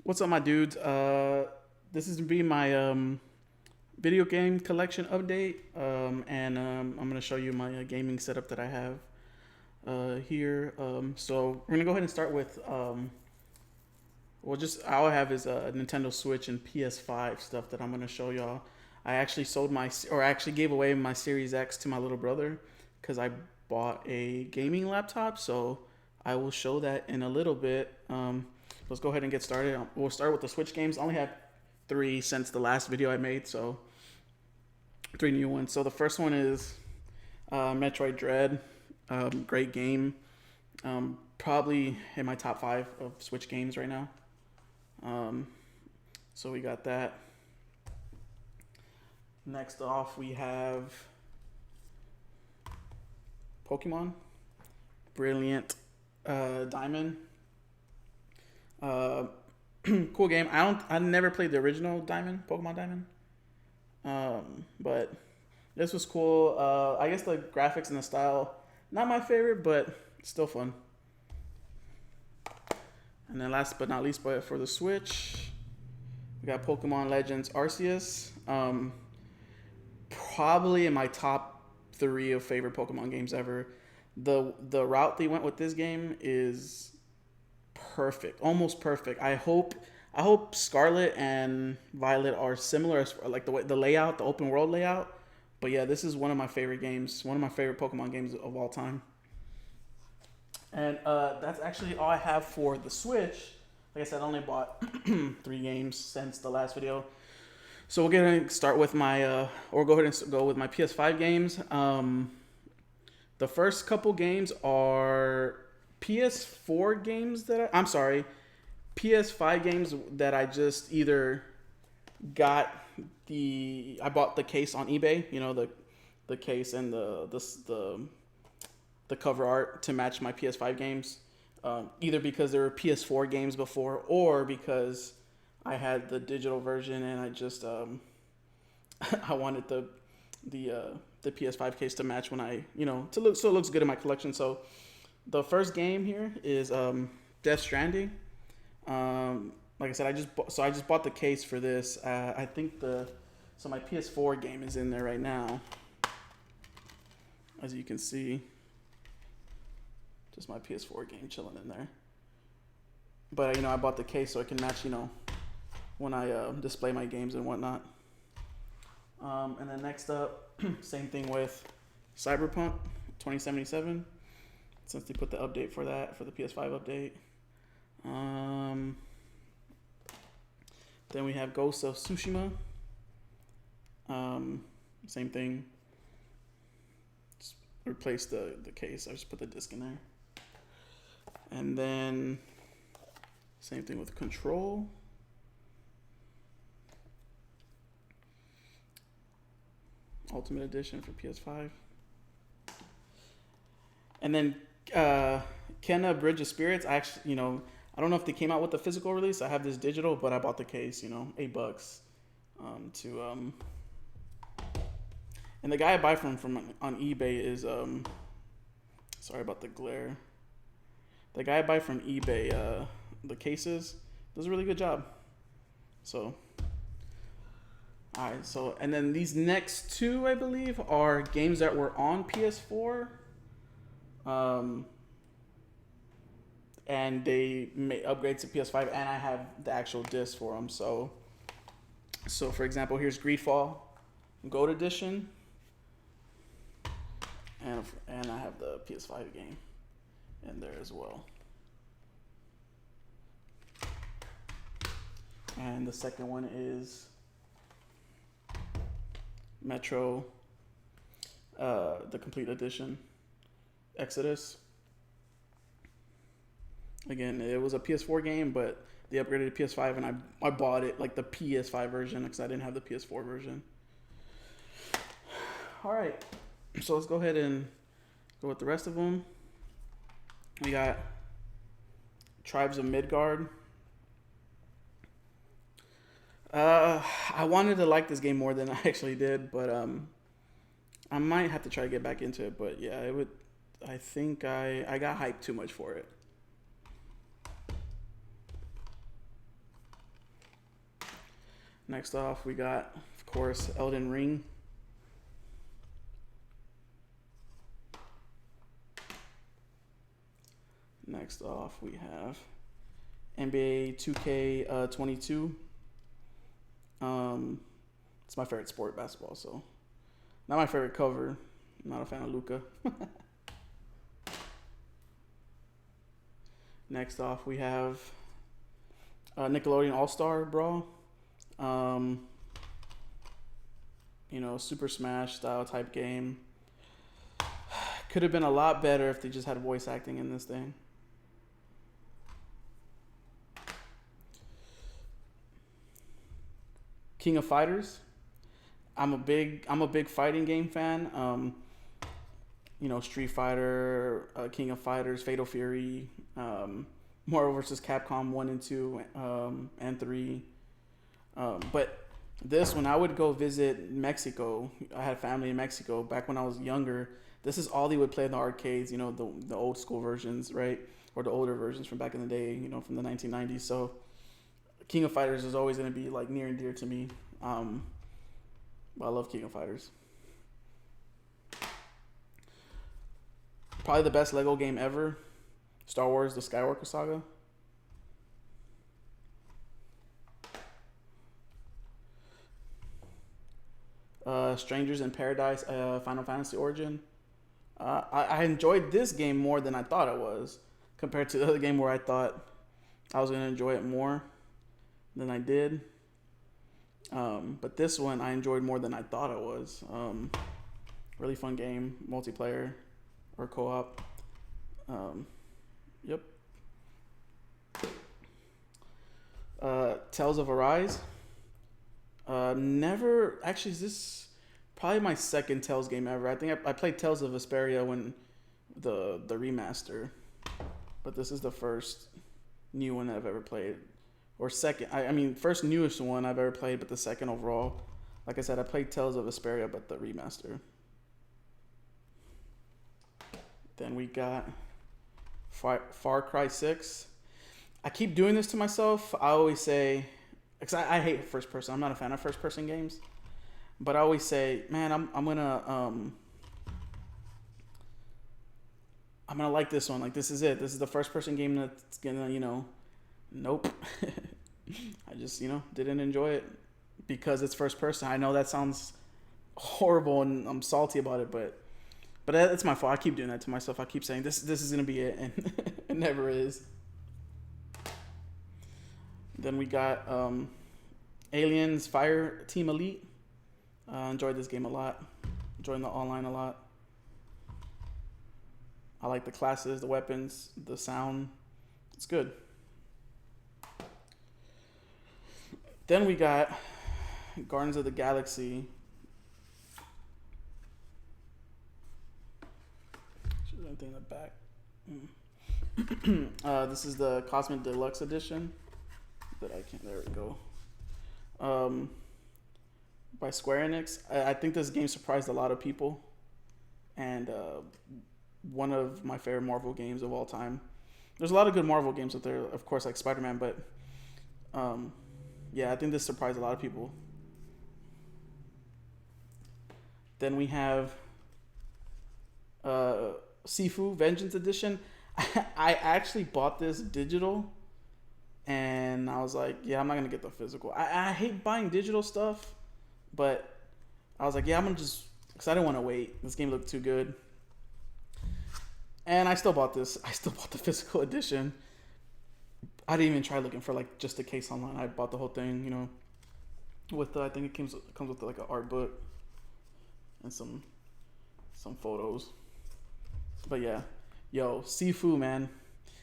What's up, my dudes? This is gonna be my video game collection update, and I'm gonna show you my gaming setup that I have here. So we're gonna go ahead and start with well, just all I have is a Nintendo Switch and PS5 stuff that I'm gonna show y'all. I actually sold my, or actually gave away my Series X to my little brother because I bought a gaming laptop. So I will show that in a little bit. Let's go ahead and get started. We'll start with the Switch games. I only have three since the last video I made, so three new ones. So the first one is Metroid Dread. Great game. Probably in my top five of Switch games right now. So we got that. Next off, we have Pokemon Brilliant Diamond. Cool game. I never played the original Diamond, Pokemon Diamond. But this was cool. I guess the graphics and the style, not my favorite, but still fun. And then last but not least, but for the Switch, we got Pokemon Legends Arceus. Probably in my top three of favorite Pokemon games ever. The route they went with this game is perfect, almost perfect. I hope Scarlet and Violet are similar as like the layout, the open world layout. But yeah, this is one of my favorite games, one of my favorite Pokemon games of all time. And that's actually all I have for the Switch. Like I said, I only bought three games since the last video. So we'll get and start with my, or go ahead and go with my PS5 games. The first couple games are PS4 games I'm sorry, PS5 games that I just either got I bought the case on eBay, you know, the case and the cover art to match my PS5 games, either because there were PS4 games before or because I had the digital version and I just I wanted the PS5 case to match when I, you know, to look so it looks good in my collection. So the first game here is Death Stranding. Like I said, I just bought the case for this. I think so my PS4 game is in there right now, as you can see. Just my PS4 game chilling in there. But you know, I bought the case so it can match, you know, when I display my games and whatnot. And then next up, same thing with Cyberpunk 2077, since they put the update for that, for the PS5 update. Then we have Ghost of Tsushima. Same thing. Just replace the case. I just put the disc in there. And then same thing with Control. Ultimate Edition for PS5. And then Kenna Bridge of Spirits. I actually, you know, I don't know if they came out with the physical release. I have this digital, but I bought the case, you know, $8 and the guy I buy from on eBay is sorry about the glare. The guy I buy from eBay, the cases, does a really good job. So alright, so and then these next two I believe are games that were on PS4. And they may upgrade to PS5, and I have the actual disc for them. So for example, here's Greedfall Gold Edition, and I have the PS5 game in there as well. And the second one is Metro, the complete edition, Exodus. Again, it was a PS4 game, but they upgraded to PS5, and I bought it like the PS5 version because I didn't have the PS4 version. All right, so let's go ahead and go with the rest of them. We got Tribes of Midgard. I wanted to like this game more than I actually did, but I might have to try to get back into it. But yeah, it would. I think I got hyped too much for it. Next off, we got, of course, Elden Ring. Next off, we have NBA 2K22. It's my favorite sport, basketball, so not my favorite cover. I'm not a fan of Luka. Next off, we have Nickelodeon All-Star Brawl. Super Smash style type game. Could have been a lot better if they just had voice acting in this thing. King of Fighters. I'm a big fighting game fan. Street Fighter, King of Fighters, Fatal Fury, Marvel vs. Capcom 1 and 2, and 3. But this, when I would go visit Mexico, I had family in Mexico back when I was younger. This is all they would play in the arcades, the old school versions, right? Or the older versions from back in the day, from the 1990s. So King of Fighters is always going to be like near and dear to me. But I love King of Fighters. Probably the best Lego game ever, Star Wars: The Skywalker Saga. Strangers in Paradise, Final Fantasy Origin. I enjoyed this game more than I thought it was, compared to the other game where I thought I was going to enjoy it more than I did. But this one I enjoyed more than I thought it was. Really fun game, multiplayer or co-op. Yep. Tales of Arise. Never actually. Is this probably my second Tales game ever? I think I played Tales of Vesperia when the remaster, but this is the first new one that I've ever played, or second. I mean, first newest one I've ever played, but the second overall. Like I said, I played Tales of Vesperia, but the remaster. Then we got Far Cry 6. I keep doing this to myself. I always say, because I hate first person. I'm not a fan of first person games. But I always say, man, I'm gonna like this one. Like, this is it. This is the first person game that's gonna, nope. I just, didn't enjoy it because it's first person. I know that sounds horrible and I'm salty about it, but that's my fault. I keep doing that to myself. I keep saying this is gonna be it, and it never is. Then we got Aliens Fire Team Elite. Enjoyed this game a lot. Enjoying the online a lot. I like the classes, the weapons, the sound. It's good. Then we got Guardians of the Galaxy. Should anything in the back. This is the Cosmic Deluxe Edition. There we go. By Square Enix. I think this game surprised a lot of people, and one of my favorite Marvel games of all time. There's a lot of good Marvel games out there, of course, like Spider-Man, but yeah, I think this surprised a lot of people. Then we have Sifu Vengeance Edition. I actually bought this digital, and I was like, yeah, I'm not gonna get the physical. I hate buying digital stuff, but I was like, yeah, I'm gonna just, because I didn't want to wait. This game looked too good, and I still bought this. I still bought the physical edition. I didn't even try looking for like just a case online. I bought the whole thing, with I think it comes with like an art book and some photos. But yeah, yo, Sifu, man.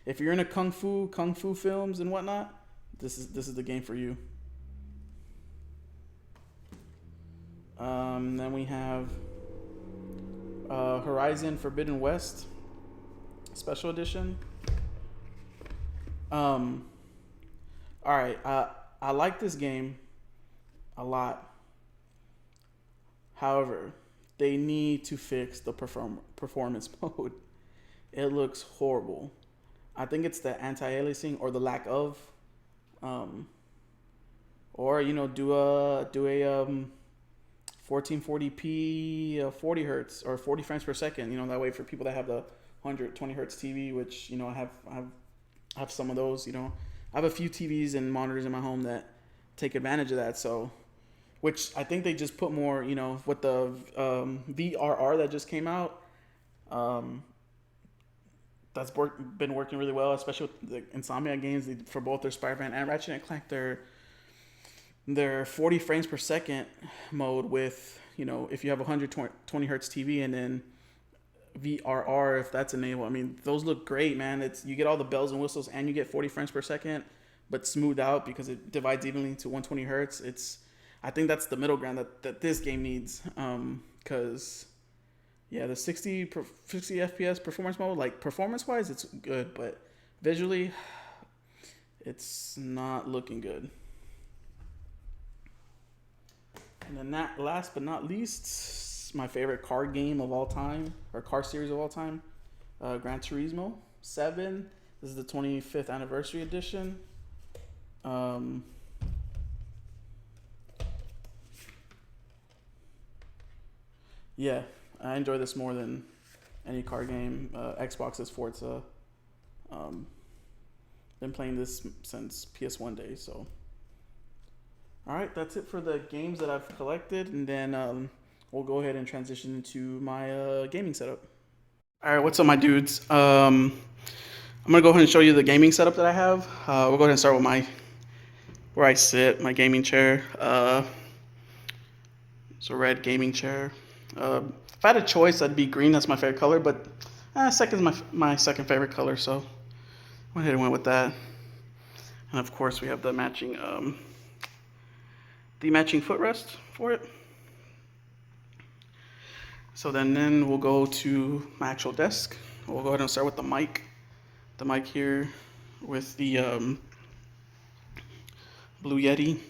If you're into kung fu films and whatnot, this is the game for you. Then we have Horizon Forbidden West Special Edition. All right, I like this game a lot. However, they need to fix the performance mode. It looks horrible. I think it's the anti-aliasing or the lack of, or do a 1440p 40 hertz or 40 frames per second. That way for people that have the 120 hertz TV, which I have some of those. I have a few TVs and monitors in my home that take advantage of that. So, which I think they just put more. With the VRR that just came out. That's been working really well, especially with the Insomniac games for both their Spider-Man and Ratchet and Clank. Their 40 frames per second mode with, if you have a 120 hertz TV and then VRR, if that's enabled. I mean, those look great, man. You get all the bells and whistles and you get 40 frames per second, but smoothed out because it divides evenly to 120 hertz. I think that's the middle ground that this game needs. Because the 60 FPS performance mode, like performance wise, it's good, but visually, it's not looking good. And then last but not least, my favorite car game of all time, or car series of all time, Gran Turismo 7. This is the 25th anniversary edition. Yeah, I enjoy this more than any car game. Xbox's Forza. Been playing this since PS1 days, so. Alright, that's it for the games that I've collected, and then we'll go ahead and transition into my gaming setup. Alright, what's up, my dudes? I'm going to go ahead and show you the gaming setup that I have. We'll go ahead and start with where I sit, my gaming chair. It's a red gaming chair. If I had a choice, I'd be green. That's my favorite color, but second is my second favorite color, so I went ahead and went with that. And of course, we have the matching footrest for it. So then we'll go to my actual desk. We'll go ahead and start with the mic. The mic here with the Blue Yeti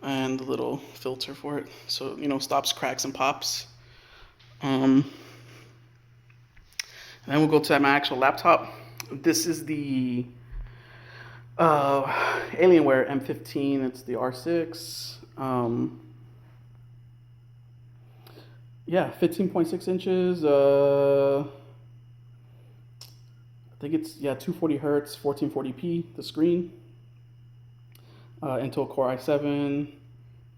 and the little filter for it, so stops cracks and pops. And then we'll go to my actual laptop. This is the Alienware M15. It's the R6. 15.6 inches. I think it's 240 hertz, 1440p. The screen. Intel Core i7,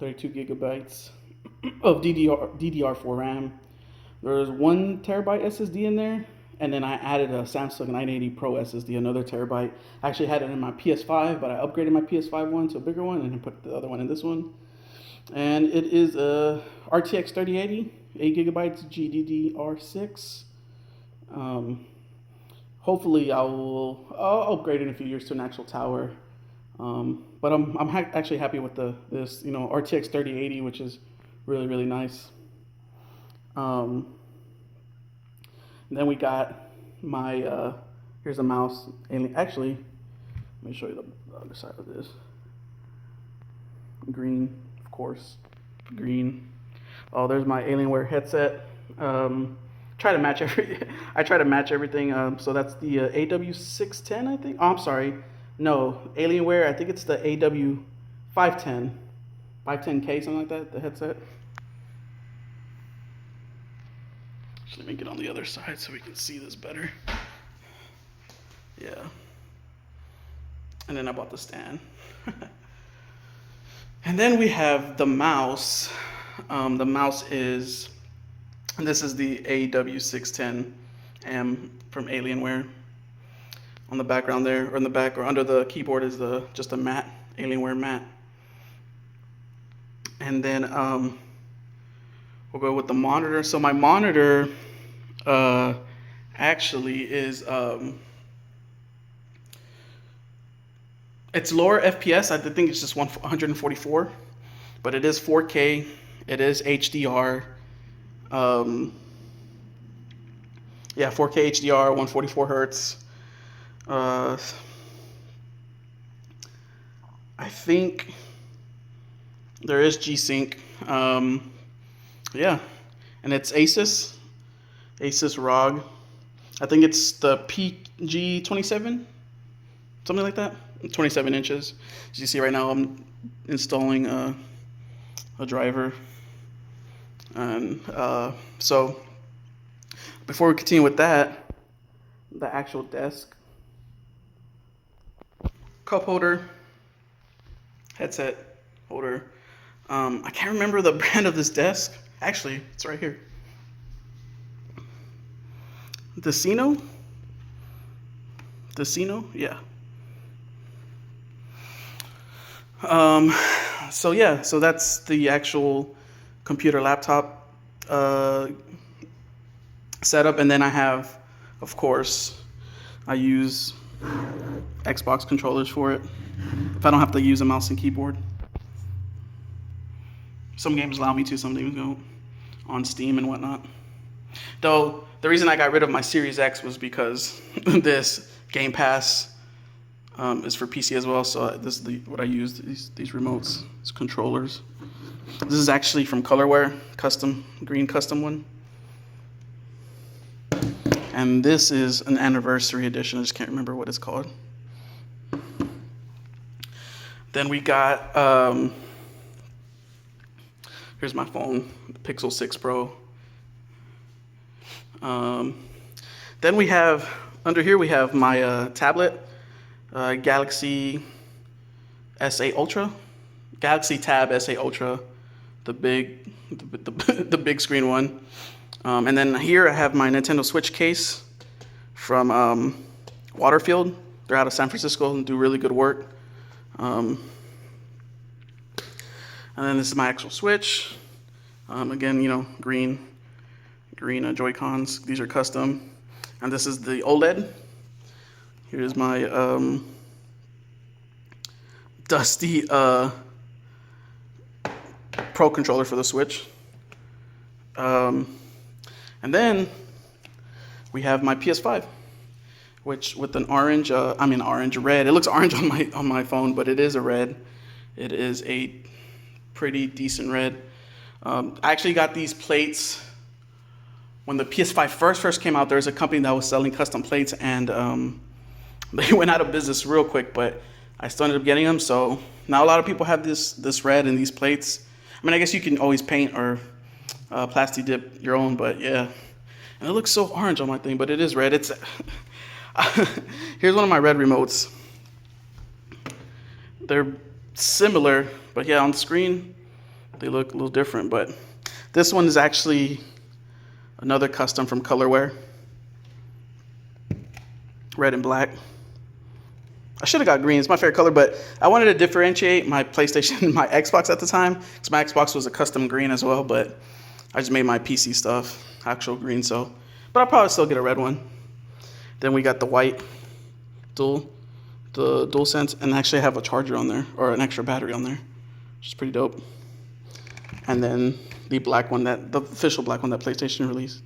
32 gigabytes of DDR4 RAM. There's 1 terabyte SSD in there, and then I added a Samsung 980 Pro SSD, another terabyte. I actually had it in my PS5, but I upgraded my PS5 one to a bigger one, and I put the other one in this one. And it is a RTX 3080, 8 gigabytes GDDR6. Hopefully I'll upgrade in a few years to an actual tower. But I'm actually happy with this RTX 3080, which is really, really nice. And then we got my here's a mouse. Actually, let me show you the other side of this. Green, of course, green. Oh, there's my Alienware headset. Try to match everything. So that's the AW610, I think. Oh, I'm sorry. No, Alienware, I think it's the AW510. 510K, something like that, the headset. Actually, let me get on the other side so we can see this better. Yeah. And then I bought the stand. And then we have the mouse. The mouse this is the AW610M from Alienware. On the background there, or in the back, or under the keyboard is just a matte, Alienware matte. And then we'll go with the monitor. So my monitor actually is it's lower FPS. I think it's just 144, but it is 4K. It is HDR. 4K HDR, 144 hertz. I think there is G-Sync. And it's Asus ROG. I think it's the PG27. something like that. 27 inches. As you see right now, I'm installing a driver. And so before we continue with that, the actual desk, cup holder, headset holder. I can't remember the brand of this desk. Actually, it's right here. Decino? Yeah. So yeah, so that's the actual computer laptop setup, and then I have, of course, I use Xbox controllers for it if I don't have to use a mouse and keyboard. Some games allow me to, some games don't, on Steam and whatnot. Though the reason I got rid of my Series X was because this Game Pass is for PC as well. So this is what I use, these remotes, these controllers. This is actually from Colorware, green custom one. And this is an anniversary edition. I just can't remember what it's called. Then we got, here's my phone, the Pixel 6 Pro. Then we have, under here we have my tablet, Galaxy S8 Ultra, Galaxy Tab S8 Ultra, the big screen one. And then here I have my Nintendo Switch case from Waterfield. They're out of San Francisco and do really good work. And then this is my actual Switch. Again, you know, green Joy-Cons. These are custom. And this is the OLED. Here's my dusty Pro controller for the Switch. And then we have my PS5, which with an orange, red. It looks orange on my phone, but it is a red. It is a pretty decent red. I actually got these plates when the PS5 first came out. There was a company that was selling custom plates, and they went out of business real quick. But I still ended up getting them. So now a lot of people have this red and these plates. I mean, I guess you can always paint or plasti dip your own, but yeah. And it looks so orange on my thing, but it is red. It's here's one of my red remotes. They're similar, but yeah, on the screen they look a little different. But this one is actually another custom from Colorware, red and black. I should have got green. It's my favorite color, but I wanted to differentiate my PlayStation and my Xbox at the time, because my Xbox was a custom green as well, but I just made my PC stuff actual green. So, but I'll probably still get a red one. Then we got the white DualSense, and actually I have a charger on there, or an extra battery on there, which is pretty dope. And then the black one, the official black one that PlayStation released.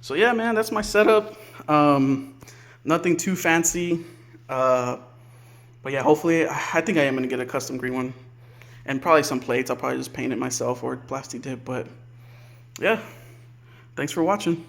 So yeah, man, that's my setup. Nothing too fancy. But yeah, hopefully, I think I am gonna get a custom green one. And probably some plates. I'll probably just paint it myself or plasti dip. But yeah, thanks for watching.